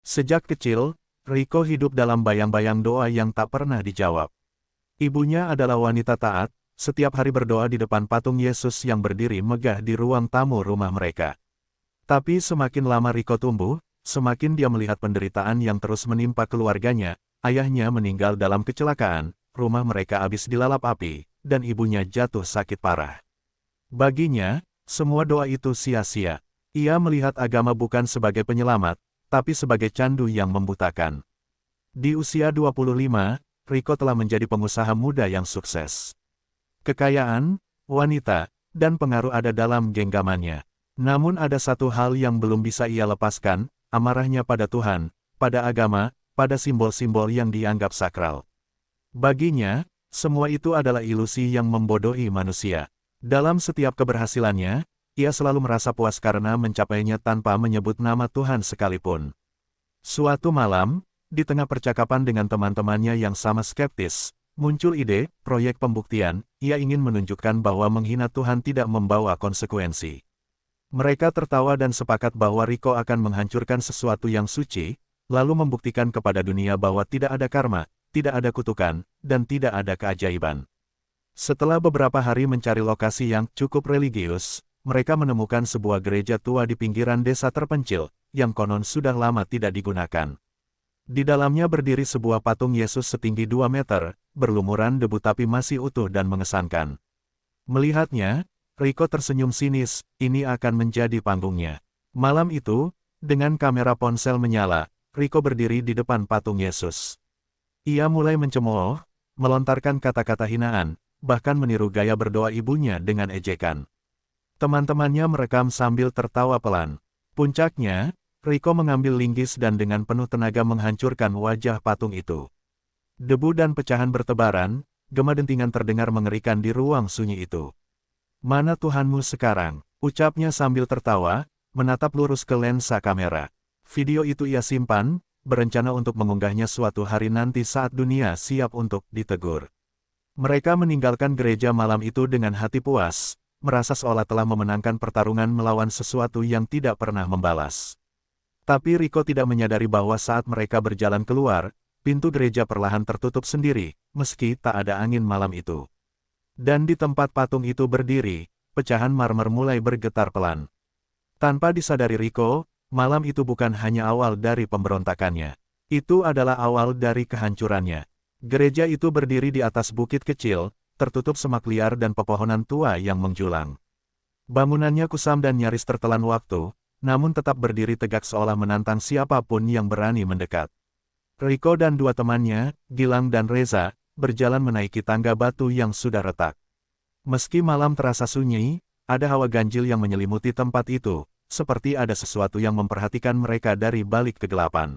Sejak kecil, Riko hidup dalam bayang-bayang doa yang tak pernah dijawab. Ibunya adalah wanita taat, setiap hari berdoa di depan patung Yesus yang berdiri megah di ruang tamu rumah mereka. Tapi semakin lama Riko tumbuh, semakin dia melihat penderitaan yang terus menimpa keluarganya. Ayahnya meninggal dalam kecelakaan, rumah mereka habis dilalap api, dan ibunya jatuh sakit parah. Baginya, semua doa itu sia-sia. Ia melihat agama bukan sebagai penyelamat, tapi sebagai candu yang membutakan. Di usia 25, Riko telah menjadi pengusaha muda yang sukses. Kekayaan, wanita, dan pengaruh ada dalam genggamannya. Namun ada satu hal yang belum bisa ia lepaskan, amarahnya pada Tuhan, pada agama, pada simbol-simbol yang dianggap sakral. Baginya, semua itu adalah ilusi yang membodohi manusia. Dalam setiap keberhasilannya, ia selalu merasa puas karena mencapainya tanpa menyebut nama Tuhan sekalipun. Suatu malam, di tengah percakapan dengan teman-temannya yang sama skeptis, muncul ide, proyek pembuktian. Ia ingin menunjukkan bahwa menghina Tuhan tidak membawa konsekuensi. Mereka tertawa dan sepakat bahwa Riko akan menghancurkan sesuatu yang suci, lalu membuktikan kepada dunia bahwa tidak ada karma, tidak ada kutukan, dan tidak ada keajaiban. Setelah beberapa hari mencari lokasi yang cukup religius, mereka menemukan sebuah gereja tua di pinggiran desa terpencil, yang konon sudah lama tidak digunakan. Di dalamnya berdiri sebuah patung Yesus setinggi 2 meter, berlumuran debu tapi masih utuh dan mengesankan. Melihatnya, Riko tersenyum sinis, ini akan menjadi panggungnya. Malam itu, dengan kamera ponsel menyala, Riko berdiri di depan patung Yesus. Ia mulai mencemooh, melontarkan kata-kata hinaan, bahkan meniru gaya berdoa ibunya dengan ejekan. Teman-temannya merekam sambil tertawa pelan. Puncaknya, Riko mengambil linggis dan dengan penuh tenaga menghancurkan wajah patung itu. Debu dan pecahan bertebaran, gema dentingan terdengar mengerikan di ruang sunyi itu. "Mana Tuhanmu sekarang?" ucapnya sambil tertawa, menatap lurus ke lensa kamera. Video itu ia simpan, berencana untuk mengunggahnya suatu hari nanti saat dunia siap untuk ditegur. Mereka meninggalkan gereja malam itu dengan hati puas, merasa seolah telah memenangkan pertarungan melawan sesuatu yang tidak pernah membalas. Tapi Riko tidak menyadari bahwa saat mereka berjalan keluar, pintu gereja perlahan tertutup sendiri, meski tak ada angin malam itu. Dan di tempat patung itu berdiri, pecahan marmer mulai bergetar pelan. Tanpa disadari Riko, malam itu bukan hanya awal dari pemberontakannya. Itu adalah awal dari kehancurannya. Gereja itu berdiri di atas bukit kecil, tertutup semak liar dan pepohonan tua yang menjulang. Bangunannya kusam dan nyaris tertelan waktu, namun tetap berdiri tegak seolah menantang siapapun yang berani mendekat. Riko dan dua temannya, Gilang dan Reza, berjalan menaiki tangga batu yang sudah retak. Meski malam terasa sunyi, ada hawa ganjil yang menyelimuti tempat itu, seperti ada sesuatu yang memperhatikan mereka dari balik kegelapan.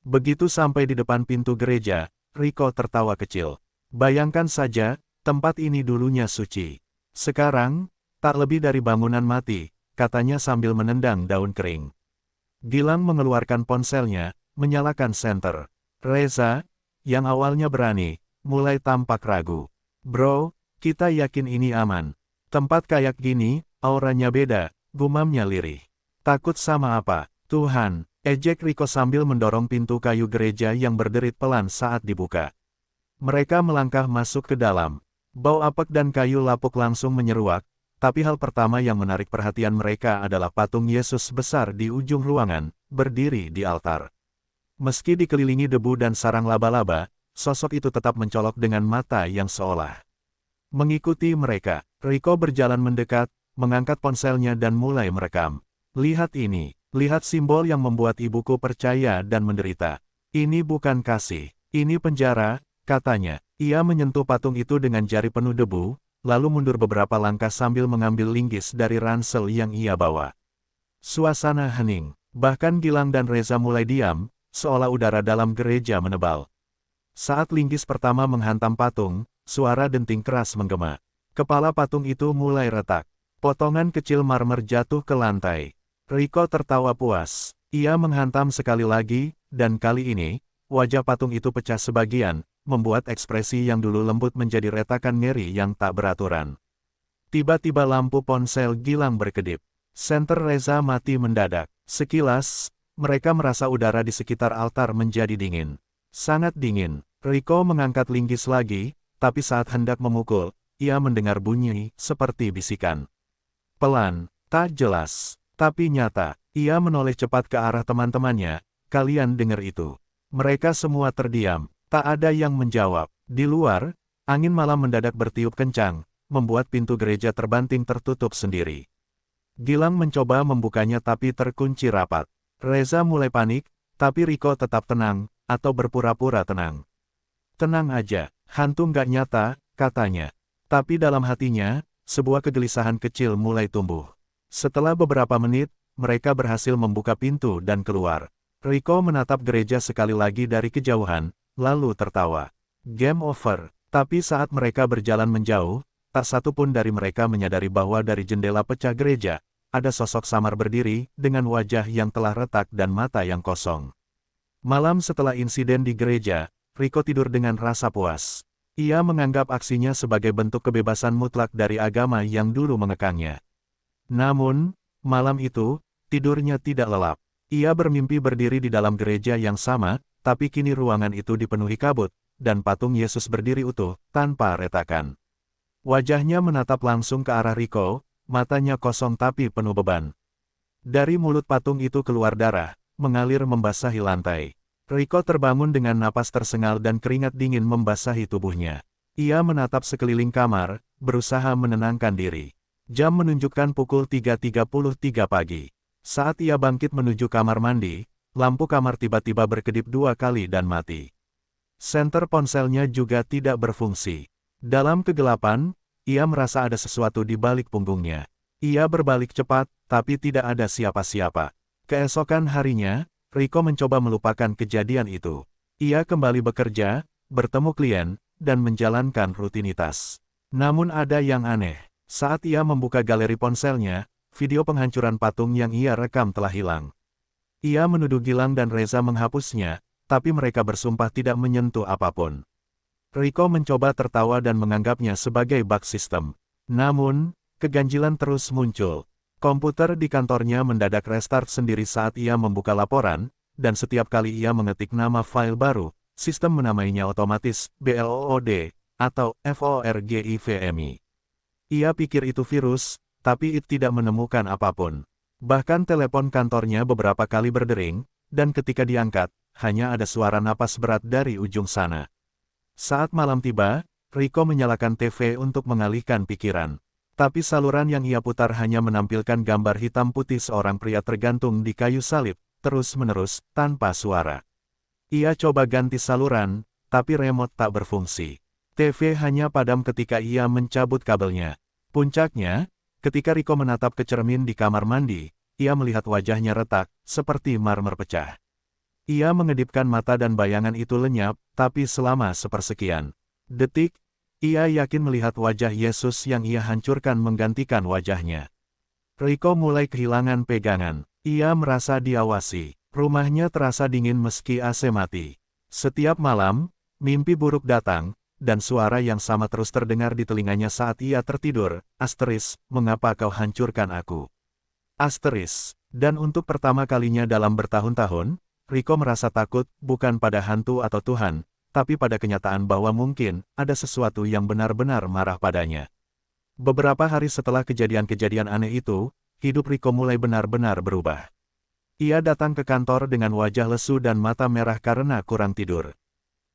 Begitu sampai di depan pintu gereja, Riko tertawa kecil. Bayangkan saja, tempat ini dulunya suci. Sekarang, tak lebih dari bangunan mati, katanya sambil menendang daun kering. Gilang mengeluarkan ponselnya, menyalakan senter. Reza, yang awalnya berani, mulai tampak ragu. "Bro, kita yakin ini aman. Tempat kayak gini, auranya beda," gumamnya lirih. "Takut sama apa, Tuhan?" ejek Riko sambil mendorong pintu kayu gereja yang berderit pelan saat dibuka. Mereka melangkah masuk ke dalam. Bau apek dan kayu lapuk langsung menyeruak, tapi hal pertama yang menarik perhatian mereka adalah patung Yesus besar di ujung ruangan, berdiri di altar. Meski dikelilingi debu dan sarang laba-laba, sosok itu tetap mencolok dengan mata yang seolah mengikuti mereka. Riko berjalan mendekat, mengangkat ponselnya dan mulai merekam. "Lihat ini, lihat simbol yang membuat ibuku percaya dan menderita. Ini bukan kasih, ini penjara," katanya. Ia menyentuh patung itu dengan jari penuh debu, lalu mundur beberapa langkah sambil mengambil linggis dari ransel yang ia bawa. Suasana hening, bahkan Gilang dan Reza mulai diam, seolah udara dalam gereja menebal. Saat linggis pertama menghantam patung, suara denting keras menggema. Kepala patung itu mulai retak. Potongan kecil marmer jatuh ke lantai. Riko tertawa puas. Ia menghantam sekali lagi, dan kali ini, wajah patung itu pecah sebagian, membuat ekspresi yang dulu lembut menjadi retakan ngeri yang tak beraturan. Tiba-tiba lampu ponsel Gilang berkedip. Senter Reza mati mendadak. Sekilas, mereka merasa udara di sekitar altar menjadi dingin. Sangat dingin. Rico mengangkat linggis lagi, tapi saat hendak memukul, ia mendengar bunyi seperti bisikan. Pelan, tak jelas, tapi nyata. Ia menoleh cepat ke arah teman-temannya. Kalian dengar itu? Mereka semua terdiam. Tak ada yang menjawab. Di luar, angin malam mendadak bertiup kencang, membuat pintu gereja terbanting tertutup sendiri. Gilang mencoba membukanya tapi terkunci rapat. Reza mulai panik, tapi Rico tetap tenang, atau berpura-pura tenang. Tenang aja, hantu nggak nyata, katanya. Tapi dalam hatinya, sebuah kegelisahan kecil mulai tumbuh. Setelah beberapa menit, mereka berhasil membuka pintu dan keluar. Rico menatap gereja sekali lagi dari kejauhan, lalu tertawa. Game over. Tapi saat mereka berjalan menjauh, tak satu pun dari mereka menyadari bahwa dari jendela pecah gereja, ada sosok samar berdiri, dengan wajah yang telah retak dan mata yang kosong. Malam setelah insiden di gereja, Rico tidur dengan rasa puas. Ia menganggap aksinya sebagai bentuk kebebasan mutlak dari agama yang dulu mengekangnya. Namun, malam itu, tidurnya tidak lelap. Ia bermimpi berdiri di dalam gereja yang sama, tapi kini ruangan itu dipenuhi kabut, dan patung Yesus berdiri utuh, tanpa retakan. Wajahnya menatap langsung ke arah Rico, matanya kosong tapi penuh beban. Dari mulut patung itu keluar darah, mengalir membasahi lantai. Rico terbangun dengan napas tersengal dan keringat dingin membasahi tubuhnya. Ia menatap sekeliling kamar, berusaha menenangkan diri. Jam menunjukkan pukul 3.33 pagi. Saat ia bangkit menuju kamar mandi, lampu kamar tiba-tiba berkedip 2 kali dan mati. Senter ponselnya juga tidak berfungsi. Dalam kegelapan, ia merasa ada sesuatu di balik punggungnya. Ia berbalik cepat, tapi tidak ada siapa-siapa. Keesokan harinya, Rico mencoba melupakan kejadian itu. Ia kembali bekerja, bertemu klien, dan menjalankan rutinitas. Namun ada yang aneh. Saat ia membuka galeri ponselnya, video penghancuran patung yang ia rekam telah hilang. Ia menuduh Gilang dan Reza menghapusnya, tapi mereka bersumpah tidak menyentuh apapun. Rico mencoba tertawa dan menganggapnya sebagai bug sistem. Namun, keganjilan terus muncul. Komputer di kantornya mendadak restart sendiri saat ia membuka laporan, dan setiap kali ia mengetik nama file baru, sistem menamainya otomatis BLOOD, atau FORGIVMI. Ia pikir itu virus, tapi IT tidak menemukan apapun. Bahkan telepon kantornya beberapa kali berdering, dan ketika diangkat, hanya ada suara napas berat dari ujung sana. Saat malam tiba, Rico menyalakan TV untuk mengalihkan pikiran. Tapi saluran yang ia putar hanya menampilkan gambar hitam putih seorang pria tergantung di kayu salib, terus-menerus, tanpa suara. Ia coba ganti saluran, tapi remote tak berfungsi. TV hanya padam ketika ia mencabut kabelnya. Puncaknya, ketika Rico menatap ke cermin di kamar mandi, ia melihat wajahnya retak, seperti marmer pecah. Ia mengedipkan mata dan bayangan itu lenyap, tapi selama sepersekian detik, ia yakin melihat wajah Yesus yang ia hancurkan menggantikan wajahnya. Rico mulai kehilangan pegangan. Ia merasa diawasi. Rumahnya terasa dingin meski AC mati. Setiap malam, mimpi buruk datang, dan suara yang sama terus terdengar di telinganya saat ia tertidur. Asteris, mengapa kau hancurkan aku? Asteris. Dan untuk pertama kalinya dalam bertahun-tahun, Rico merasa takut, bukan pada hantu atau Tuhan, tapi pada kenyataan bahwa mungkin ada sesuatu yang benar-benar marah padanya. Beberapa hari setelah kejadian-kejadian aneh itu, hidup Rico mulai benar-benar berubah. Ia datang ke kantor dengan wajah lesu dan mata merah karena kurang tidur.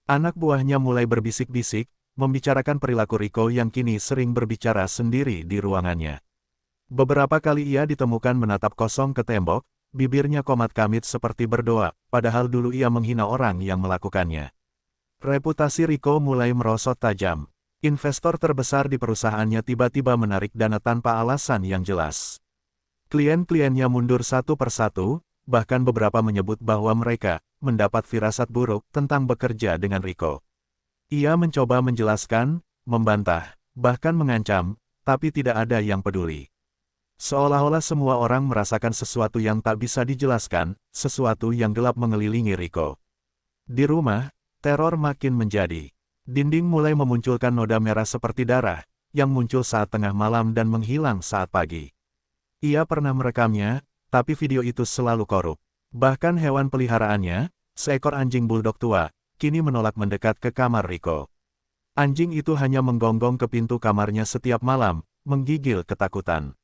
Anak buahnya mulai berbisik-bisik, membicarakan perilaku Rico yang kini sering berbicara sendiri di ruangannya. Beberapa kali ia ditemukan menatap kosong ke tembok, bibirnya komat kamit seperti berdoa, padahal dulu ia menghina orang yang melakukannya. Reputasi Rico mulai merosot tajam. Investor terbesar di perusahaannya tiba-tiba menarik dana tanpa alasan yang jelas. Klien-kliennya mundur satu persatu, bahkan beberapa menyebut bahwa mereka mendapat firasat buruk tentang bekerja dengan Rico. Ia mencoba menjelaskan, membantah, bahkan mengancam, tapi tidak ada yang peduli. Seolah-olah semua orang merasakan sesuatu yang tak bisa dijelaskan, sesuatu yang gelap mengelilingi Rico. Di rumah, teror makin menjadi. Dinding mulai memunculkan noda merah seperti darah, yang muncul saat tengah malam dan menghilang saat pagi. Ia pernah merekamnya, tapi video itu selalu korup. Bahkan hewan peliharaannya, seekor anjing bulldog tua, kini menolak mendekat ke kamar Rico. Anjing itu hanya menggonggong ke pintu kamarnya setiap malam, menggigil ketakutan.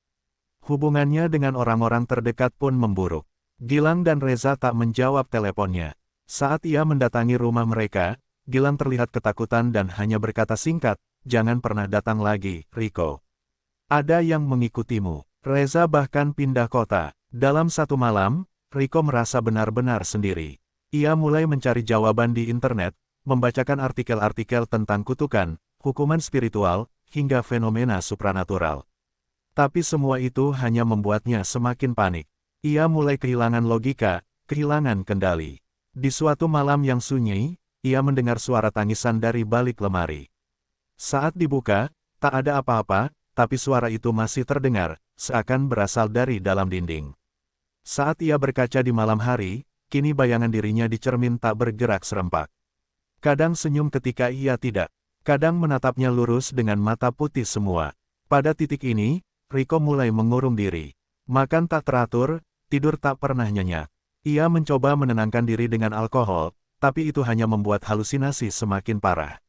Hubungannya dengan orang-orang terdekat pun memburuk. Gilang dan Reza tak menjawab teleponnya. Saat ia mendatangi rumah mereka, Gilang terlihat ketakutan dan hanya berkata singkat, "Jangan pernah datang lagi, Rico. Ada yang mengikutimu." Reza bahkan pindah kota. Dalam satu malam, Rico merasa benar-benar sendiri. Ia mulai mencari jawaban di internet, membacakan artikel-artikel tentang kutukan, hukuman spiritual, hingga fenomena supranatural. Tapi semua itu hanya membuatnya semakin panik. Ia mulai kehilangan logika, kehilangan kendali. Di suatu malam yang sunyi, ia mendengar suara tangisan dari balik lemari. Saat dibuka, tak ada apa-apa, tapi suara itu masih terdengar, seakan berasal dari dalam dinding. Saat ia berkaca di malam hari, kini bayangan dirinya di cermin tak bergerak serempak. Kadang senyum ketika ia tidak, kadang menatapnya lurus dengan mata putih semua. Pada titik ini, Rico mulai mengurung diri. Makan tak teratur, tidur tak pernah nyenyak. Ia mencoba menenangkan diri dengan alkohol, tapi itu hanya membuat halusinasi semakin parah.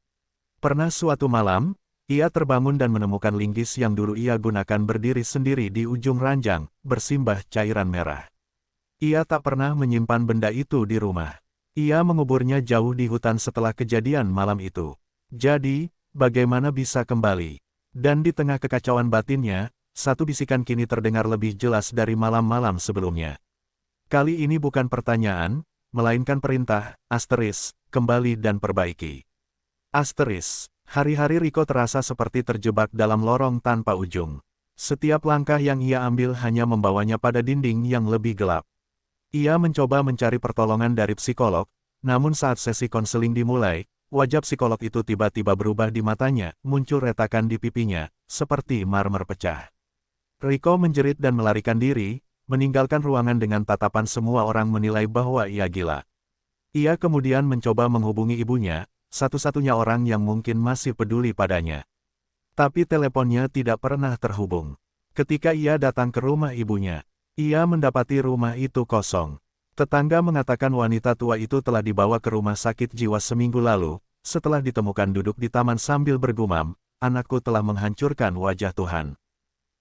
Pernah suatu malam, ia terbangun dan menemukan linggis yang dulu ia gunakan berdiri sendiri di ujung ranjang, bersimbah cairan merah. Ia tak pernah menyimpan benda itu di rumah. Ia menguburnya jauh di hutan setelah kejadian malam itu. Jadi, bagaimana bisa kembali? Dan di tengah kekacauan batinnya, satu bisikan kini terdengar lebih jelas dari malam-malam sebelumnya. Kali ini bukan pertanyaan, melainkan perintah, kembali dan perbaiki. Hari-hari Rico terasa seperti terjebak dalam lorong tanpa ujung. Setiap langkah yang ia ambil hanya membawanya pada dinding yang lebih gelap. Ia mencoba mencari pertolongan dari psikolog, namun saat sesi konseling dimulai, wajah psikolog itu tiba-tiba berubah di matanya, muncul retakan di pipinya, seperti marmer pecah. Rico menjerit dan melarikan diri, meninggalkan ruangan dengan tatapan semua orang menilai bahwa ia gila. Ia kemudian mencoba menghubungi ibunya, satu-satunya orang yang mungkin masih peduli padanya. Tapi teleponnya tidak pernah terhubung. Ketika ia datang ke rumah ibunya, ia mendapati rumah itu kosong. Tetangga mengatakan wanita tua itu telah dibawa ke rumah sakit jiwa seminggu lalu, setelah ditemukan duduk di taman sambil bergumam, "Anakku telah menghancurkan wajah Tuhan."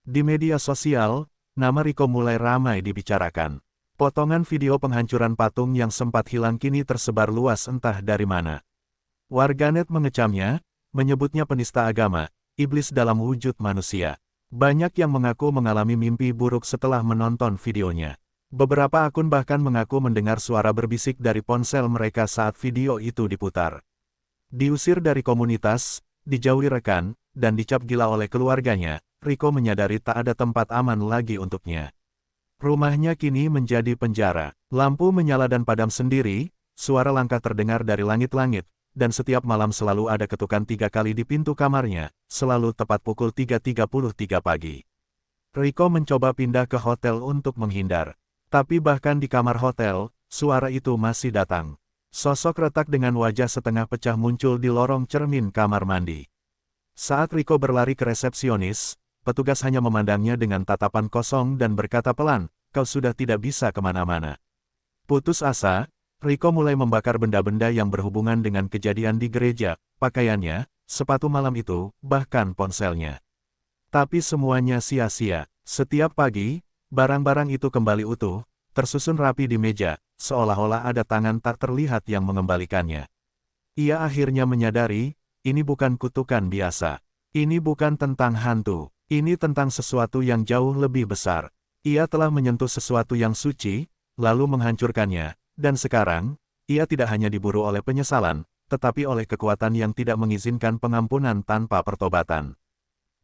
Di media sosial, nama Rico mulai ramai dibicarakan. Potongan video penghancuran patung yang sempat hilang kini tersebar luas entah dari mana. Warganet mengecamnya, menyebutnya penista agama, iblis dalam wujud manusia. Banyak yang mengaku mengalami mimpi buruk setelah menonton videonya. Beberapa akun bahkan mengaku mendengar suara berbisik dari ponsel mereka saat video itu diputar. Diusir dari komunitas, dijauhi rekan, dan dicap gila oleh keluarganya, Rico menyadari tak ada tempat aman lagi untuknya. Rumahnya kini menjadi penjara. Lampu menyala dan padam sendiri, suara langkah terdengar dari langit-langit, dan setiap malam selalu ada ketukan 3 kali di pintu kamarnya, selalu tepat pukul 3.33 pagi. Rico mencoba pindah ke hotel untuk menghindar. Tapi bahkan di kamar hotel, suara itu masih datang. Sosok retak dengan wajah setengah pecah muncul di lorong cermin kamar mandi. Saat Rico berlari ke resepsionis, petugas hanya memandangnya dengan tatapan kosong dan berkata pelan, "Kau sudah tidak bisa kemana-mana." Putus asa, Rico mulai membakar benda-benda yang berhubungan dengan kejadian di gereja, pakaiannya, sepatu malam itu, bahkan ponselnya. Tapi semuanya sia-sia. Setiap pagi, barang-barang itu kembali utuh, tersusun rapi di meja, seolah-olah ada tangan tak terlihat yang mengembalikannya. Ia akhirnya menyadari, ini bukan kutukan biasa. Ini bukan tentang hantu. Ini tentang sesuatu yang jauh lebih besar. Ia telah menyentuh sesuatu yang suci, lalu menghancurkannya, dan sekarang, ia tidak hanya diburu oleh penyesalan, tetapi oleh kekuatan yang tidak mengizinkan pengampunan tanpa pertobatan.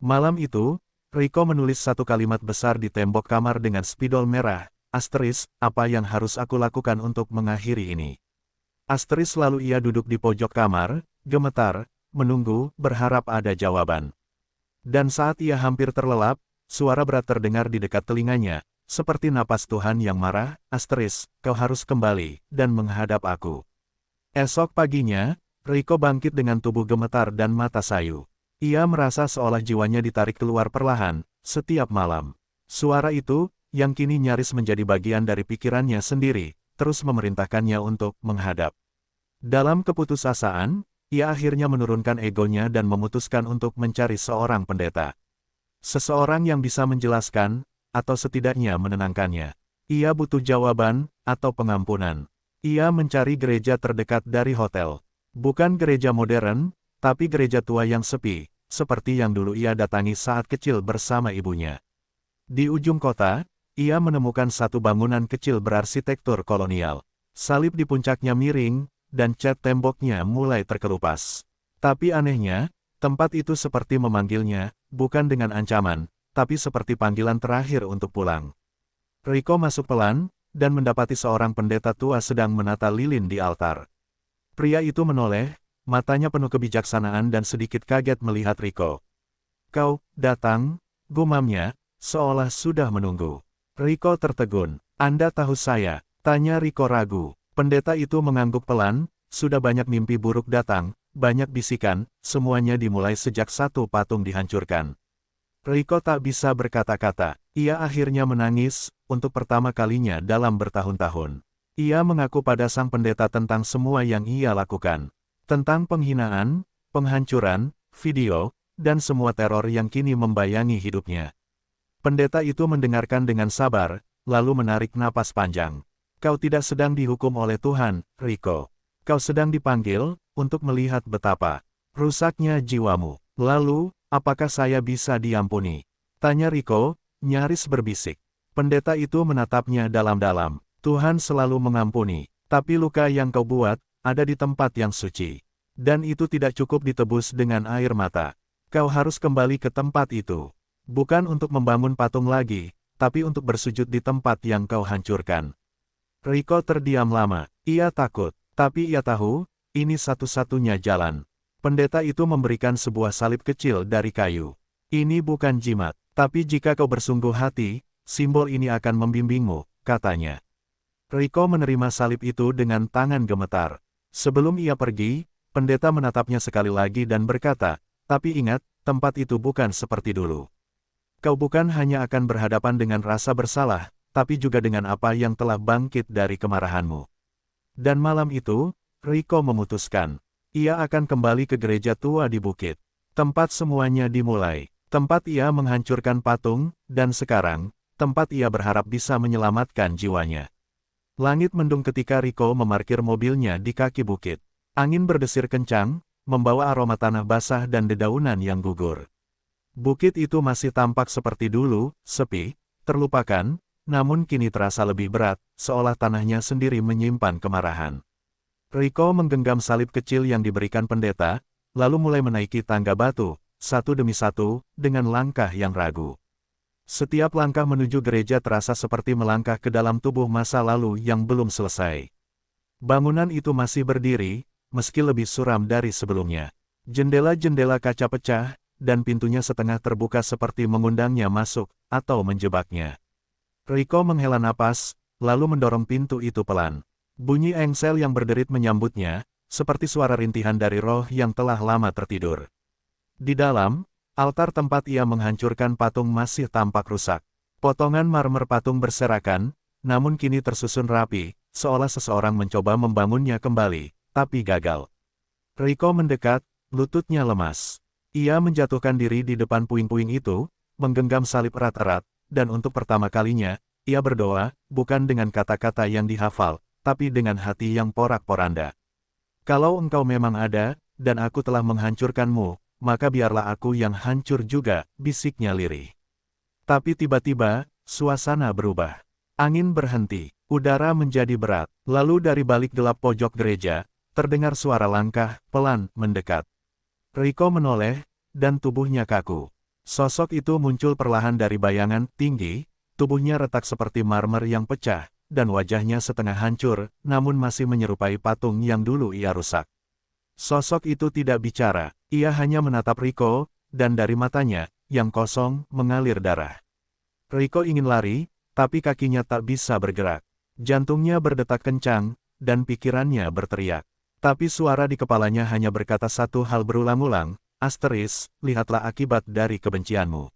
Malam itu, Rico menulis satu kalimat besar di tembok kamar dengan spidol merah, "Apa yang harus aku lakukan untuk mengakhiri ini?" Lalu ia duduk di pojok kamar, gemetar, menunggu, berharap ada jawaban. Dan saat ia hampir terlelap, suara berat terdengar di dekat telinganya, seperti napas Tuhan yang marah, "Kau harus kembali, dan menghadap aku." Esok paginya, Rico bangkit dengan tubuh gemetar dan mata sayu. Ia merasa seolah jiwanya ditarik keluar perlahan, setiap malam. Suara itu, yang kini nyaris menjadi bagian dari pikirannya sendiri, terus memerintahkannya untuk menghadap. Dalam keputusasaan, ia akhirnya menurunkan egonya dan memutuskan untuk mencari seorang pendeta. Seseorang yang bisa menjelaskan, atau setidaknya menenangkannya. Ia butuh jawaban, atau pengampunan. Ia mencari gereja terdekat dari hotel. Bukan gereja modern, tapi gereja tua yang sepi, seperti yang dulu ia datangi saat kecil bersama ibunya. Di ujung kota, ia menemukan satu bangunan kecil berarsitektur kolonial. Salib di puncaknya miring, dan cat temboknya mulai terkelupas. Tapi anehnya, tempat itu seperti memanggilnya, bukan dengan ancaman, tapi seperti panggilan terakhir untuk pulang. Rico masuk pelan, dan mendapati seorang pendeta tua sedang menata lilin di altar. Pria itu menoleh, matanya penuh kebijaksanaan dan sedikit kaget melihat Rico. "Kau datang," gumamnya, seolah sudah menunggu. Rico tertegun. "Anda tahu saya?" tanya Rico ragu. Pendeta itu mengangguk pelan, "Sudah banyak mimpi buruk datang, banyak bisikan, semuanya dimulai sejak satu patung dihancurkan." Rico tak bisa berkata-kata. Ia akhirnya menangis, untuk pertama kalinya dalam bertahun-tahun. Ia mengaku pada sang pendeta tentang semua yang ia lakukan. Tentang penghinaan, penghancuran, video, dan semua teror yang kini membayangi hidupnya. Pendeta itu mendengarkan dengan sabar, lalu menarik napas panjang. "Kau tidak sedang dihukum oleh Tuhan, Rico. Kau sedang dipanggil, untuk melihat betapa rusaknya jiwamu." "Lalu, apakah saya bisa diampuni?" tanya Rico, nyaris berbisik. Pendeta itu menatapnya dalam-dalam. "Tuhan selalu mengampuni, tapi luka yang kau buat, ada di tempat yang suci. Dan itu tidak cukup ditebus dengan air mata. Kau harus kembali ke tempat itu. Bukan untuk membangun patung lagi, tapi untuk bersujud di tempat yang kau hancurkan." Rico terdiam lama. Ia takut, tapi ia tahu, ini satu-satunya jalan. Pendeta itu memberikan sebuah salib kecil dari kayu. "Ini bukan jimat, tapi jika kau bersungguh hati, simbol ini akan membimbingmu," katanya. Rico menerima salib itu dengan tangan gemetar. Sebelum ia pergi, pendeta menatapnya sekali lagi dan berkata, "Tapi ingat, tempat itu bukan seperti dulu. Kau bukan hanya akan berhadapan dengan rasa bersalah, tapi juga dengan apa yang telah bangkit dari kemarahanmu." Dan malam itu, Rico memutuskan, ia akan kembali ke gereja tua di bukit. Tempat semuanya dimulai. Tempat ia menghancurkan patung, dan sekarang, tempat ia berharap bisa menyelamatkan jiwanya. Langit mendung ketika Rico memarkir mobilnya di kaki bukit. Angin berdesir kencang, membawa aroma tanah basah dan dedaunan yang gugur. Bukit itu masih tampak seperti dulu, sepi, terlupakan, namun kini terasa lebih berat, seolah tanahnya sendiri menyimpan kemarahan. Rico menggenggam salib kecil yang diberikan pendeta, lalu mulai menaiki tangga batu, satu demi satu, dengan langkah yang ragu. Setiap langkah menuju gereja terasa seperti melangkah ke dalam tubuh masa lalu yang belum selesai. Bangunan itu masih berdiri, meski lebih suram dari sebelumnya. Jendela-jendela kaca pecah, dan pintunya setengah terbuka seperti mengundangnya masuk, atau menjebaknya. Rico menghela napas, lalu mendorong pintu itu pelan. Bunyi engsel yang berderit menyambutnya, seperti suara rintihan dari roh yang telah lama tertidur. Di dalam, altar tempat ia menghancurkan patung masih tampak rusak. Potongan marmer patung berserakan, namun kini tersusun rapi, seolah seseorang mencoba membangunnya kembali, tapi gagal. Rico mendekat, lututnya lemas. Ia menjatuhkan diri di depan puing-puing itu, menggenggam salib erat-erat, dan untuk pertama kalinya, ia berdoa, bukan dengan kata-kata yang dihafal, tapi dengan hati yang porak-poranda. "Kalau engkau memang ada, dan aku telah menghancurkanmu, maka biarlah aku yang hancur juga," bisiknya lirih. Tapi tiba-tiba, suasana berubah. Angin berhenti, udara menjadi berat, lalu dari balik gelap pojok gereja, terdengar suara langkah, pelan, mendekat. Rico menoleh, dan tubuhnya kaku. Sosok itu muncul perlahan dari bayangan, tinggi, tubuhnya retak seperti marmer yang pecah, dan wajahnya setengah hancur, namun masih menyerupai patung yang dulu ia rusak. Sosok itu tidak bicara, ia hanya menatap Rico, dan dari matanya, yang kosong, mengalir darah. Rico ingin lari, tapi kakinya tak bisa bergerak. Jantungnya berdetak kencang, dan pikirannya berteriak. Tapi suara di kepalanya hanya berkata satu hal berulang-ulang, "Asteris, lihatlah akibat dari kebencianmu."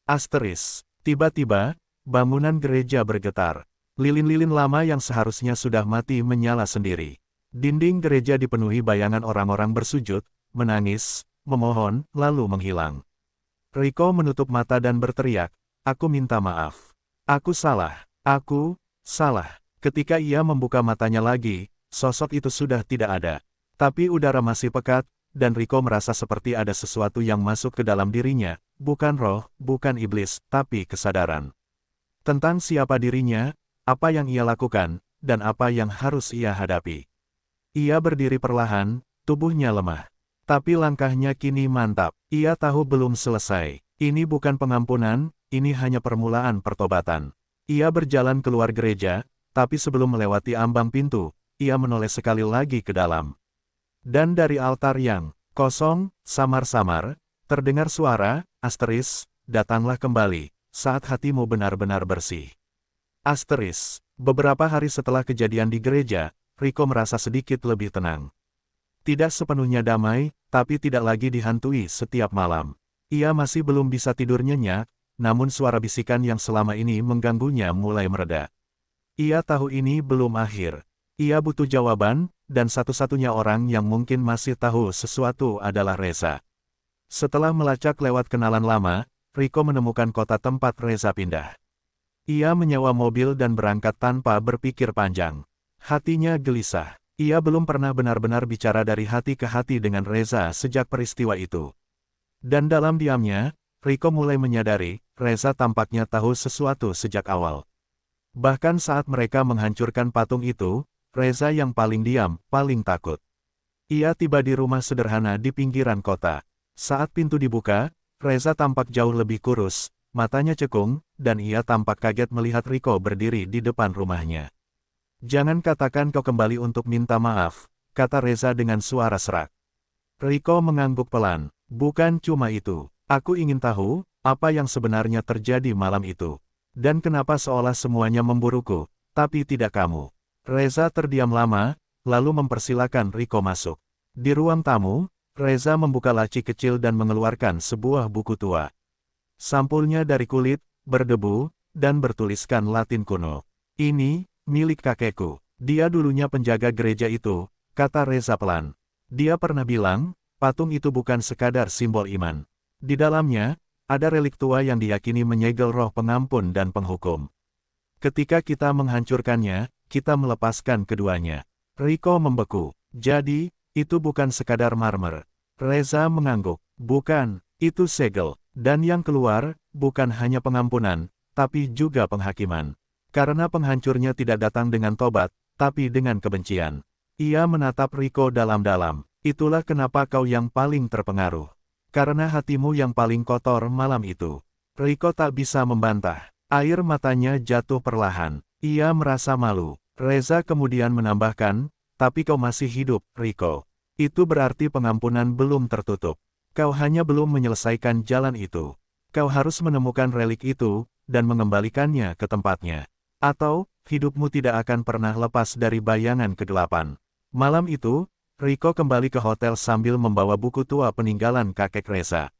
Asteris. Tiba-tiba, bangunan gereja bergetar. Lilin-lilin lama yang seharusnya sudah mati menyala sendiri. Dinding gereja dipenuhi bayangan orang-orang bersujud, menangis, memohon, lalu menghilang. Rico menutup mata dan berteriak, "Aku minta maaf. Aku salah. Aku salah." Ketika ia membuka matanya lagi, sosok itu sudah tidak ada. Tapi udara masih pekat, dan Rico merasa seperti ada sesuatu yang masuk ke dalam dirinya, bukan roh, bukan iblis, tapi kesadaran. Tentang siapa dirinya, apa yang ia lakukan, dan apa yang harus ia hadapi. Ia berdiri perlahan, tubuhnya lemah. Tapi langkahnya kini mantap. Ia tahu belum selesai. Ini bukan pengampunan, ini hanya permulaan pertobatan. Ia berjalan keluar gereja, tapi sebelum melewati ambang pintu, ia menoleh sekali lagi ke dalam. Dan dari altar yang kosong, samar-samar, terdengar suara, "Datanglah kembali, saat hatimu benar-benar bersih." Beberapa hari setelah kejadian di gereja, Rico merasa sedikit lebih tenang. Tidak sepenuhnya damai, tapi tidak lagi dihantui setiap malam. Ia masih belum bisa tidur nyenyak, namun suara bisikan yang selama ini mengganggunya mulai mereda. Ia tahu ini belum akhir. Ia butuh jawaban, dan satu-satunya orang yang mungkin masih tahu sesuatu adalah Reza. Setelah melacak lewat kenalan lama, Rico menemukan kota tempat Reza pindah. Ia menyewa mobil dan berangkat tanpa berpikir panjang. Hatinya gelisah. Ia belum pernah benar-benar bicara dari hati ke hati dengan Reza sejak peristiwa itu. Dan dalam diamnya, Rico mulai menyadari, Reza tampaknya tahu sesuatu sejak awal. Bahkan saat mereka menghancurkan patung itu, Reza yang paling diam, paling takut. Ia tiba di rumah sederhana di pinggiran kota. Saat pintu dibuka, Reza tampak jauh lebih kurus, matanya cekung, dan ia tampak kaget melihat Rico berdiri di depan rumahnya. "Jangan katakan kau kembali untuk minta maaf," kata Reza dengan suara serak. Rico mengangguk pelan. "Bukan cuma itu. Aku ingin tahu, apa yang sebenarnya terjadi malam itu. Dan kenapa seolah semuanya memburuku, tapi tidak kamu." Reza terdiam lama, lalu mempersilakan Rico masuk. Di ruang tamu, Reza membuka laci kecil dan mengeluarkan sebuah buku tua. Sampulnya dari kulit, berdebu, dan bertuliskan Latin kuno. "Ini milik kakekku. Dia dulunya penjaga gereja itu," kata Reza pelan. "Dia pernah bilang, patung itu bukan sekadar simbol iman. Di dalamnya, ada relik tua yang diyakini menyegel roh pengampun dan penghukum. Ketika kita menghancurkannya, kita melepaskan keduanya." Rico membeku. "Jadi, itu bukan sekadar marmer." Reza mengangguk. "Bukan, itu segel. Dan yang keluar, bukan hanya pengampunan, tapi juga penghakiman. Karena penghancurnya tidak datang dengan tobat, tapi dengan kebencian." Ia menatap Rico dalam-dalam. "Itulah kenapa kau yang paling terpengaruh. Karena hatimu yang paling kotor malam itu." Rico tak bisa membantah. Air matanya jatuh perlahan. Ia merasa malu. Reza kemudian menambahkan, "Tapi kau masih hidup, Rico. Itu berarti pengampunan belum tertutup. Kau hanya belum menyelesaikan jalan itu. Kau harus menemukan relik itu, dan mengembalikannya ke tempatnya. Atau, hidupmu tidak akan pernah lepas dari bayangan kegelapan." Malam itu, Rico kembali ke hotel sambil membawa buku tua peninggalan kakek Reza.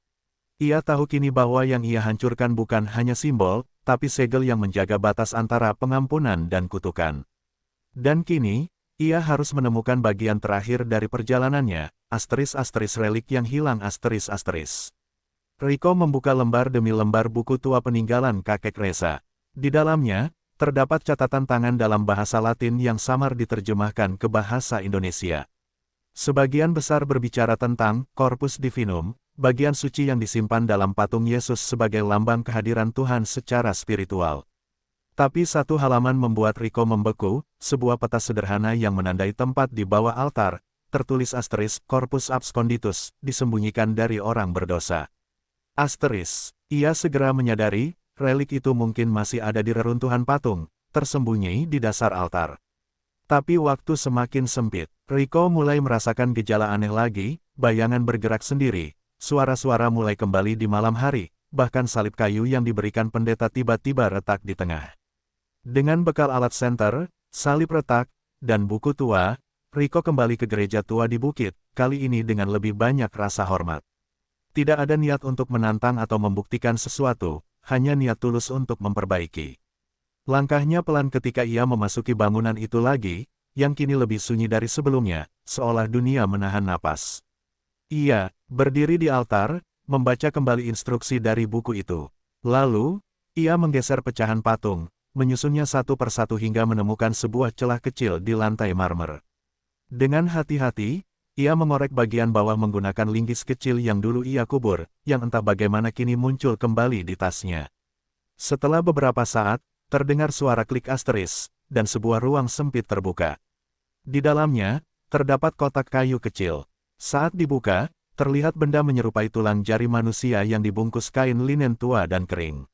Ia tahu kini bahwa yang ia hancurkan bukan hanya simbol, tapi segel yang menjaga batas antara pengampunan dan kutukan. Dan kini, ia harus menemukan bagian terakhir dari perjalanannya, relik yang hilang Rico membuka lembar demi lembar buku tua peninggalan kakek Reza. Di dalamnya, terdapat catatan tangan dalam bahasa Latin yang samar diterjemahkan ke bahasa Indonesia. Sebagian besar berbicara tentang Corpus Divinum, bagian suci yang disimpan dalam patung Yesus sebagai lambang kehadiran Tuhan secara spiritual. Tapi satu halaman membuat Rico membeku, sebuah peta sederhana yang menandai tempat di bawah altar, tertulis Corpus Absconditus, disembunyikan dari orang berdosa. Ia segera menyadari, relik itu mungkin masih ada di reruntuhan patung, tersembunyi di dasar altar. Tapi waktu semakin sempit. Rico mulai merasakan gejala aneh lagi, bayangan bergerak sendiri, suara-suara mulai kembali di malam hari, bahkan salib kayu yang diberikan pendeta tiba-tiba retak di tengah. Dengan bekal alat senter, salib retak, dan buku tua, Rico kembali ke gereja tua di bukit, kali ini dengan lebih banyak rasa hormat. Tidak ada niat untuk menantang atau membuktikan sesuatu, hanya niat tulus untuk memperbaiki. Langkahnya pelan ketika ia memasuki bangunan itu lagi, yang kini lebih sunyi dari sebelumnya, seolah dunia menahan napas. Ia berdiri di altar, membaca kembali instruksi dari buku itu. Lalu, ia menggeser pecahan patung, menyusunnya satu persatu hingga menemukan sebuah celah kecil di lantai marmer. Dengan hati-hati, ia mengorek bagian bawah menggunakan linggis kecil yang dulu ia kubur, yang entah bagaimana kini muncul kembali di tasnya. Setelah beberapa saat, terdengar suara klik asteris, dan sebuah ruang sempit terbuka. Di dalamnya, terdapat kotak kayu kecil. Saat dibuka, terlihat benda menyerupai tulang jari manusia yang dibungkus kain linen tua dan kering.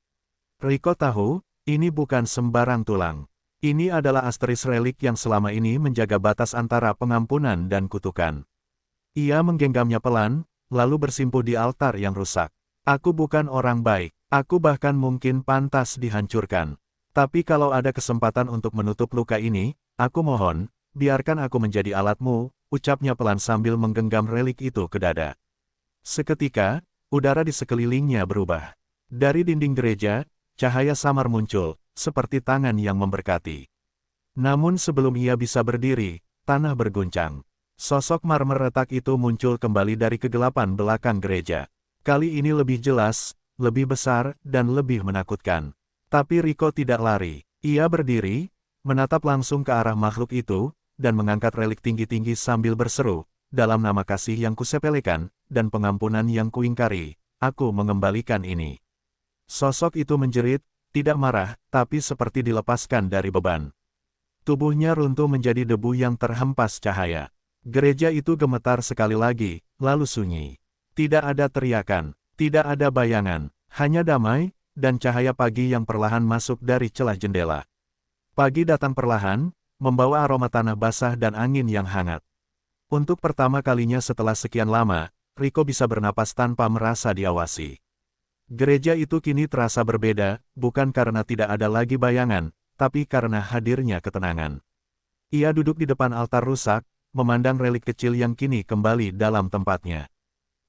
Rico tahu, ini bukan sembarang tulang. Ini adalah asteris relik yang selama ini menjaga batas antara pengampunan dan kutukan. Ia menggenggamnya pelan, lalu bersimpuh di altar yang rusak. Aku bukan orang baik, aku bahkan mungkin pantas dihancurkan. Tapi kalau ada kesempatan untuk menutup luka ini, aku mohon, biarkan aku menjadi alatmu, ucapnya pelan sambil menggenggam relik itu ke dada. Seketika, udara di sekelilingnya berubah. Dari dinding gereja, cahaya samar muncul, seperti tangan yang memberkati. Namun sebelum ia bisa berdiri, tanah berguncang. Sosok marmer retak itu muncul kembali dari kegelapan belakang gereja. Kali ini lebih jelas, lebih besar, dan lebih menakutkan. Tapi Rico tidak lari. Ia berdiri, menatap langsung ke arah makhluk itu, dan mengangkat relik tinggi-tinggi sambil berseru, dalam nama kasih yang kusepelekan, dan pengampunan yang kuingkari, aku mengembalikan ini. Sosok itu menjerit, tidak marah, tapi seperti dilepaskan dari beban. Tubuhnya runtuh menjadi debu yang terhempas cahaya. Gereja itu gemetar sekali lagi, lalu sunyi. Tidak ada teriakan, tidak ada bayangan, hanya damai, dan cahaya pagi yang perlahan masuk dari celah jendela. Pagi datang perlahan, membawa aroma tanah basah dan angin yang hangat. Untuk pertama kalinya setelah sekian lama, Rico bisa bernapas tanpa merasa diawasi. Gereja itu kini terasa berbeda, bukan karena tidak ada lagi bayangan, tapi karena hadirnya ketenangan. Ia duduk di depan altar rusak, memandang relik kecil yang kini kembali dalam tempatnya.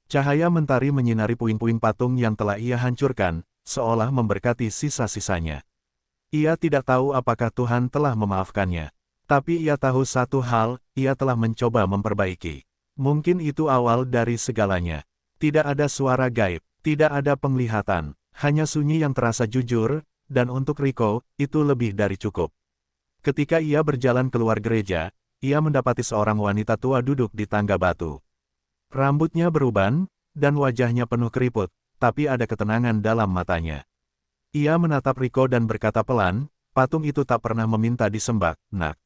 Cahaya mentari menyinari puing-puing patung yang telah ia hancurkan, seolah memberkati sisa-sisanya. Ia tidak tahu apakah Tuhan telah memaafkannya. Tapi ia tahu satu hal, ia telah mencoba memperbaiki. Mungkin itu awal dari segalanya. Tidak ada suara gaib, tidak ada penglihatan, hanya sunyi yang terasa jujur, dan untuk Rico, itu lebih dari cukup. Ketika ia berjalan keluar gereja, ia mendapati seorang wanita tua duduk di tangga batu. Rambutnya beruban, dan wajahnya penuh keriput, tapi ada ketenangan dalam matanya. Ia menatap Rico dan berkata pelan, patung itu tak pernah meminta disembah, nak.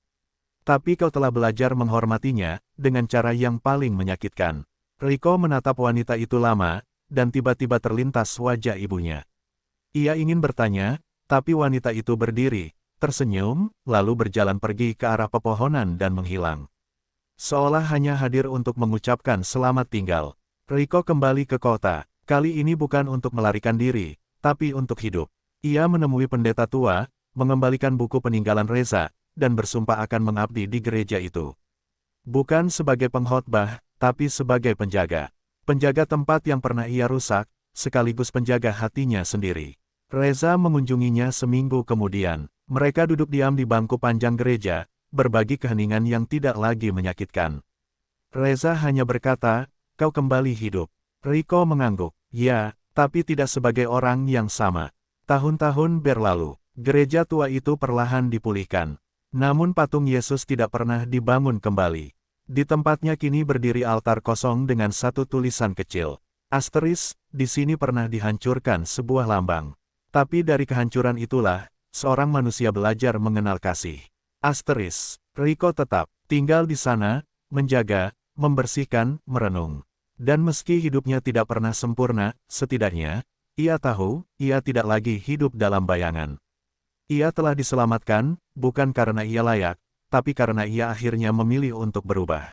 Tapi kau telah belajar menghormatinya, dengan cara yang paling menyakitkan. Rico menatap wanita itu lama, dan tiba-tiba terlintas wajah ibunya. Ia ingin bertanya, tapi wanita itu berdiri, tersenyum, lalu berjalan pergi ke arah pepohonan dan menghilang. Seolah hanya hadir untuk mengucapkan selamat tinggal. Rico kembali ke kota. Kali ini bukan untuk melarikan diri, tapi untuk hidup. Ia menemui pendeta tua, mengembalikan buku peninggalan Reza, dan bersumpah akan mengabdi di gereja itu. Bukan sebagai pengkhotbah, tapi sebagai penjaga. Penjaga tempat yang pernah ia rusak, sekaligus penjaga hatinya sendiri. Reza mengunjunginya seminggu kemudian. Mereka duduk diam di bangku panjang gereja, berbagi keheningan yang tidak lagi menyakitkan. Reza hanya berkata, kau kembali hidup. Rico mengangguk, ya, tapi tidak sebagai orang yang sama. Tahun-tahun berlalu, gereja tua itu perlahan dipulihkan. Namun patung Yesus tidak pernah dibangun kembali. Di tempatnya kini berdiri altar kosong dengan satu tulisan kecil. Asteris, di sini pernah dihancurkan sebuah lambang. Tapi dari kehancuran itulah, seorang manusia belajar mengenal kasih. Asteris, Rico tetap tinggal di sana, menjaga, membersihkan, merenung. Dan meski hidupnya tidak pernah sempurna, setidaknya, ia tahu, ia tidak lagi hidup dalam bayangan. Ia telah diselamatkan, bukan karena ia layak, tapi karena ia akhirnya memilih untuk berubah.